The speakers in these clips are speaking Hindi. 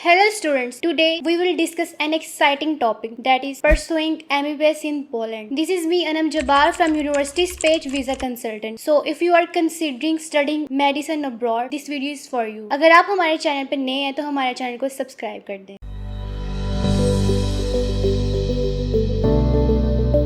Hello students, today we will discuss an exciting topic that is pursuing MBBS in Poland. This is me Anam Jabbar from University Page Visa Consultant. So if you are considering studying medicine abroad, this video is for you. अगर आप हमारे चैनल पर नए हैं तो हमारे चैनल को सब्सक्राइब कर दें।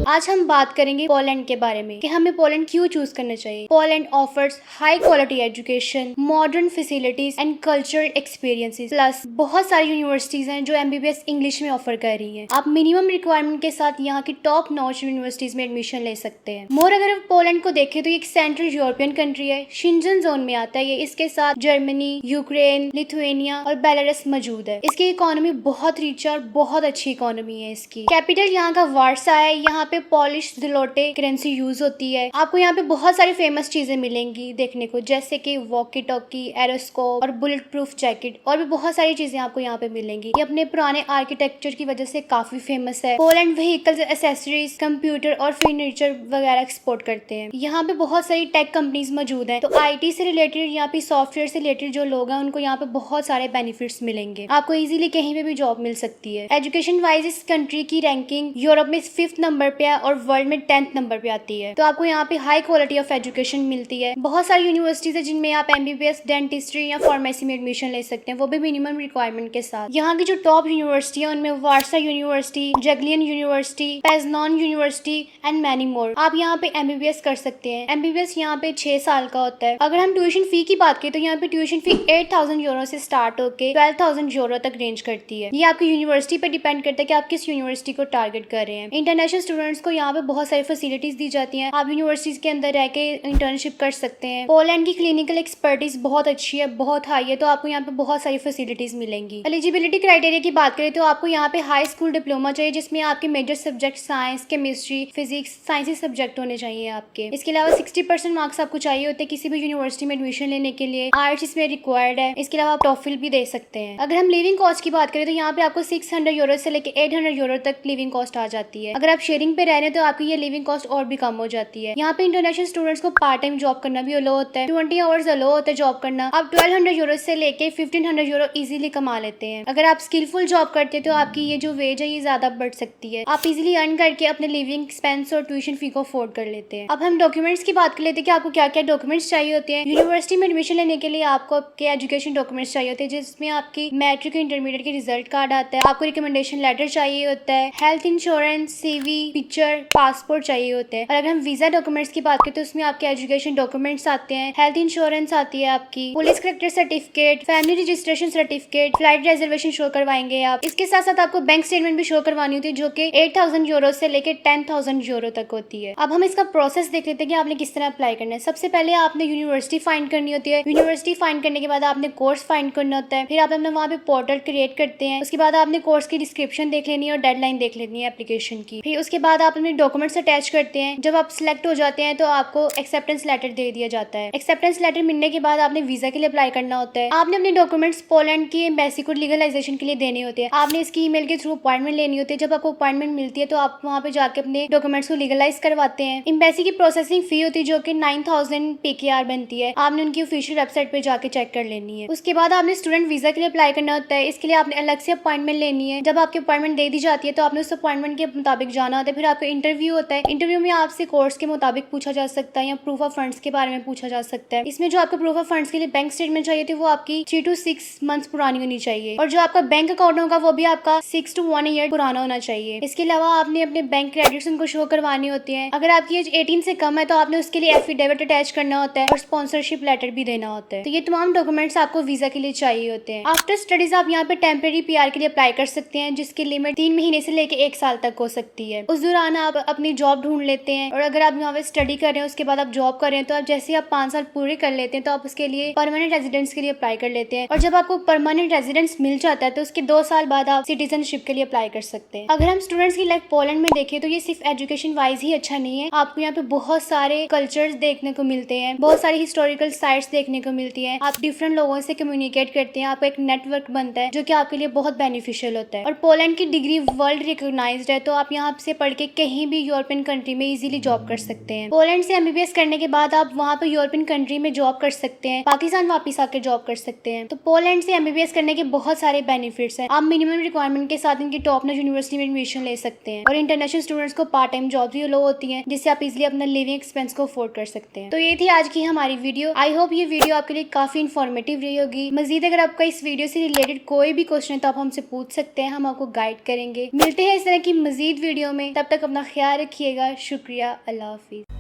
आज हम बात करेंगे पोलैंड के बारे में कि हमें पोलैंड क्यों चूज करना चाहिए। Poland offers high quality education, modern facilities and cultural experiences, plus बहुत सारी यूनिवर्सिटीज हैं जो एमबीबीएस इंग्लिश में ऑफर कर रही हैं। आप मिनिमम रिक्वायरमेंट के साथ यहाँ की टॉप नॉच यूनिवर्सिटीज में एडमिशन ले सकते हैं। मोर अगर आप पोलैंड को देखें तो ये एक सेंट्रल यूरोपियन कंट्री है, शेंजन जोन में आता है ये। इसके साथ जर्मनी, यूक्रेन, लिथुएनिया और बेलारस मौजूद है। इसकी इकोनॉमी बहुत रिच और बहुत अच्छी इकोनॉमी है। इसकी कैपिटल यहाँ का वार्सा है। यहाँ पे पॉलिश ज़लोटे करेंसी यूज होती है। आपको यहाँ पे बहुत सारी फेमस चीजें मिलेंगी देखने को, जैसे कि वॉकी टॉकी, एरोस्कोप और बुलेट प्रूफ जैकेट, और भी बहुत सारी चीजें आपको यहाँ पे मिलेंगी। ये अपने पुराने आर्किटेक्चर की वजह से काफी फेमस है। पोलैंड व्हीकल्स, एसेसरीज, कंप्यूटर और फर्नीचर वगैरह एक्सपोर्ट करते हैं। यहाँ पे बहुत सारी टेक कंपनीज मौजूद हैं, तो आईटी से रिलेटेड, यहाँ पे सॉफ्टवेयर से रिलेटेड जो लोग हैं उनको यहाँ पे बहुत सारे बेनिफिट्स मिलेंगे। आपको इजीली कहीं पे भी जॉब मिल सकती है। एजुकेशन वाइज इस कंट्री की रैंकिंग यूरोप में 5th नंबर पे है और वर्ल्ड में 10th नंबर पे आती है। तो आपको यहाँ पे हाई क्वालिटी ऑफ एजुकेशन मिलती है। बहुत सारी यूनिवर्सिटीज है जिनमें आप एमबीबीएस, डेंटिस्ट्री या फार्मेसी में एडमिशन ले सकते हैं, वो भी मिनिमम रिक्वायरमेंट के साथ। यहाँ की जो टॉप यूनिवर्सिटी है उनमें Warsaw university, Jagiellonian university, Poznan university and many more. आप यहाँ पे एमबीबीएस कर सकते हैं। एमबीबीएस यहाँ पे 6 साल का होता है। अगर हम ट्यूशन फी की बात करें तो यहाँ पे ट्यूशन फी 8,000 यूरो से स्टार्ट होकर 12,000 यूरो तक रेंज करती है। ये आपकी यूनिवर्सिटी पे डिपेंड करता है कि आप किस यूनिवर्सिटी को टारगेट कर रहे हैं। इंटरनेशनल स्टूडेंट्स को यहाँ पे बहुत सारी फैसिलिटीज दी जाती हैं। आप यूनिवर्सिटीज के अंदर रह के इंटर्नशिप कर सकते हैं। पोलैंड की क्लिनिकल एक्सपर्टीज बहुत अच्छी है, बहुत हाई है, तो आपको यहाँ पे बहुत सारी फैसिलिटीज मिलेंगी। एलिजिबिलिटी क्राइटेरिया की बात करें तो आपको यहाँ पे हाई स्कूल डिप्लोमा चाहिए, जिसमें आपके major subject science, chemistry, physics, साइंसी सब्जेक्ट होने चाहिए आपके। इसके अलावा 60% मार्क्स आपको चाहिए होते हैं किसी भी यूनिवर्सिटी में एडमिशन लेने के लिए। आर्ट्स इसमें रिक्वायर्ड है। इसके अलावा आप टॉफिल भी दे सकते हैं। अगर हम लिविंग कॉस्ट की बात करें तो यहाँ पे आपको 600 यूरो से लेकर 800 यूरो तक लिविंग कॉस्ट आ जाती है। अगर आप शेयरिंग पे रह रहे हैं तो आपकी ये लिविंग कॉस्ट और भी कम हो जाती है। यहाँ पे इंटरनेशनल स्टूडेंट्स को पार्ट टाइम जॉब करना भी अलो होता है। 20 आवर्स अलो होता है जॉब करना। आप 1200 यूरो से लेके 1500 यूरो इजीली कमा लेते हैं। अगर आप स्किलफुल जॉब करते हैं तो आपकी ये जो वेज है ये ज्यादा बढ़ सकती है। आप इजीली अर्न करके अपने लिविंग एक्सपेंस और ट्यूशन फी को अफोर्ड कर लेते हैं। अब हम डॉक्यूमेंट्स की बात कर लेते हैं कि आपको क्या क्या डॉक्यूमेंट्स चाहिए होते हैं। यूनिवर्सिटी में एडमिशन लेने के लिए आपको आपके एजुकेशन डॉक्यूमेंट्स चाहिए होते हैं, जिसमें आपकी मैट्रिक, इंटरमीडिएट के रिजल्ट कार्ड आता है। आपको रिकमेंडेशन लेटर चाहिए होता है, health insurance, CV, picture, passport चाहिए होते हैं। और अगर हम वीजा डॉक्यूमेंट्स की बात करें तो उसमें आपके एजुकेशन डॉक्यूमेंट्स आते हैं, हेल्थ इंश्योरेंस आती है आपकी, police character certificate, family registration certificate, flight reservation show करवाएंगे आप। इसके साथ साथ आपको बैंक स्टेटमेंट भी शो करवानी होती है, जो कि 8,000 यूरो से लेकर 10,000 यूरो तक होती है। अब हम इसका प्रोसेस देख लेते हैं कि आपने किस तरह अप्लाई करना है। सबसे पहले आपने यूनिवर्सिटी फाइंड करनी होती है। यूनिवर्सिटी फाइंड करने के बाद आपने कोर्स फाइंड करना होता है। फिर आप अपना वहाँ पे पोर्टल क्रिएट करते हैं। उसके बाद आपने कोर्स की डिस्क्रिप्शन देख लेनी है और डेडलाइन देख लेनी है एप्लीकेशन की। फिर उसके बाद आप अपने डॉक्यूमेंट्स अटैच करते हैं। जब आप सिलेक्ट हो जाते हैं तो आपको एक्सेप्टेंस लेटर दे दिया जाता है। एक्सेप्टेंस लेटर मिलने के बाद आपने वीजा के लिए अप्लाई करना होता है। आपने अपने डॉक्यूमेंट्स पोलैंड की एम्बेसी को लीगलाइजेशन के लिए देने होते हैं। आपने इसकी ईमेल के थ्रू अपॉइंटमेंट लेनी होती है। जब आपको अपॉइंटमेंट मिलती है तो आप वहाँ पे जाके अपने डॉक्यूमेंट्स को लीगलाइज करवाते हैं। एम्बेसी की प्रोसेसिंग फी होती है जो कि 9,000 PKR बनती है। आपने उनकी ऑफिशियल वेबसाइट पे जाके चेक कर लेनी है। उसके बाद आपने स्टूडेंट वीजा के लिए अप्लाई करना होता है। इसके लिए आपने अलग से अपॉइंटमेंट लेनी है। जब आपकी अपॉइंटमेंट दे दी जाती है तो आपने उस अपॉइंटमेंट के मुताबिक जाना होता है। फिर आपका इंटरव्यू होता है। इंटरव्यू में आपसे कोर्स के मुताबिक पूछा जा सकता है या प्रूफ ऑफ फंड्स के बारे में पूछा जा सकता है। इसमें जो आपको प्रूफ ऑफ फंड्स के लिए बैंक स्टेटमेंट चाहिए थी वो आपकी 3 to 6 मंथ्स पुरानी होनी चाहिए, और जो आपका बैंक अकाउंट होगा वो भी आपका 6 to 1 ईयर पुराना होना चाहिए। इसके अलावा आपने अपने बैंक क्रेडिट्स उनको शो करवाने होते हैं। अगर आपकी एज 18 से कम है तो आपने उसके लिए एफिडेविट अटैच करना होता है और स्पॉन्सरशिप लेटर भी देना होता है। तो ये तमाम डॉक्यूमेंट्स आपको वीजा के लिए चाहिए होते हैं। आफ्टर स्टडीज आप यहाँ पे टेम्परेरी PR के लिए अप्लाई कर सकते हैं, जिसकी लिमिट 3 महीने से लेकर 1 साल तक हो सकती है। उस दौरान आप अपनी जॉब ढूंढ लेते हैं, और अगर आप यहाँ पे स्टडी कर रहे हैं उसके बाद आप जॉब कर रहे हैं तो आप जैसे आप 5 साल पूरे कर लेते हैं तो आप उसके लिए परमानेंट रेजिडेंस के लिए अप्लाई कर लेते हैं। और जब आपको परमानेंट रेजिडेंस मिल जाता है तो उसके 2 साल बाद आप सिटीजनशिप के लिए अप्लाई कर सकते हैं। अगर हम स्टूडेंट्स की लाइफ पोलैंड में देखें तो ये सिर्फ एजुकेशन वाइज ही अच्छा नहीं है। आपको यहाँ पे बहुत सारे कल्चर्स देखने को मिलते हैं, बहुत सारी हिस्टोरिकल साइट्स देखने को मिलती है। आप डिफरेंट लोगों से कम्युनिकेट करते हैं, आपको एक नेटवर्क बनता है जो कि आपके लिए बहुत बेनिफिशियल होता है। और पोलैंड की डिग्री वर्ल्ड रिकॉग्नाइज्ड है, तो आप यहाँ से पढ़ के कहीं भी यूरोपियन कंट्री में इजीली जॉब कर सकते हैं। पोलैंड से एमबीबीएस करने के बाद आप वहाँ पे यूरोपियन कंट्री में जॉब कर सकते हैं, पाकिस्तान वापस आकर जॉब कर सकते हैं। तो पोलैंड से एमबीबीएस करने के बहुत सारे बेनिफिट्स हैं। आप मिनिमम रिक्वायरमेंट के साथ इनकी टॉप नॉच यूनिवर्सिटी में एडमिशन ले सकते हैं और इंटरनेशनल स्टूडेंट्स को पार्ट टाइम जॉब भी लो होती है, जिससे आप इजिली अपना लिविंग एक्सपेंस को अफोर्ड कर सकते हैं। तो ये थी आज की हमारी वीडियो। आई होप ये वीडियो आपके लिए काफी इन्फॉर्मेटिव रही होगी। मजीद अगर आपका इस वीडियो से रिलेटेड कोई भी क्वेश्चन है तो आप हमसे पूछ सकते हैं, हम आपको गाइड करेंगे। मिलते हैं इस तरह की मजीद वीडियो में, तब तक अपना ख्याल रखिएगा। शुक्रिया, अल्लाह हाफिज।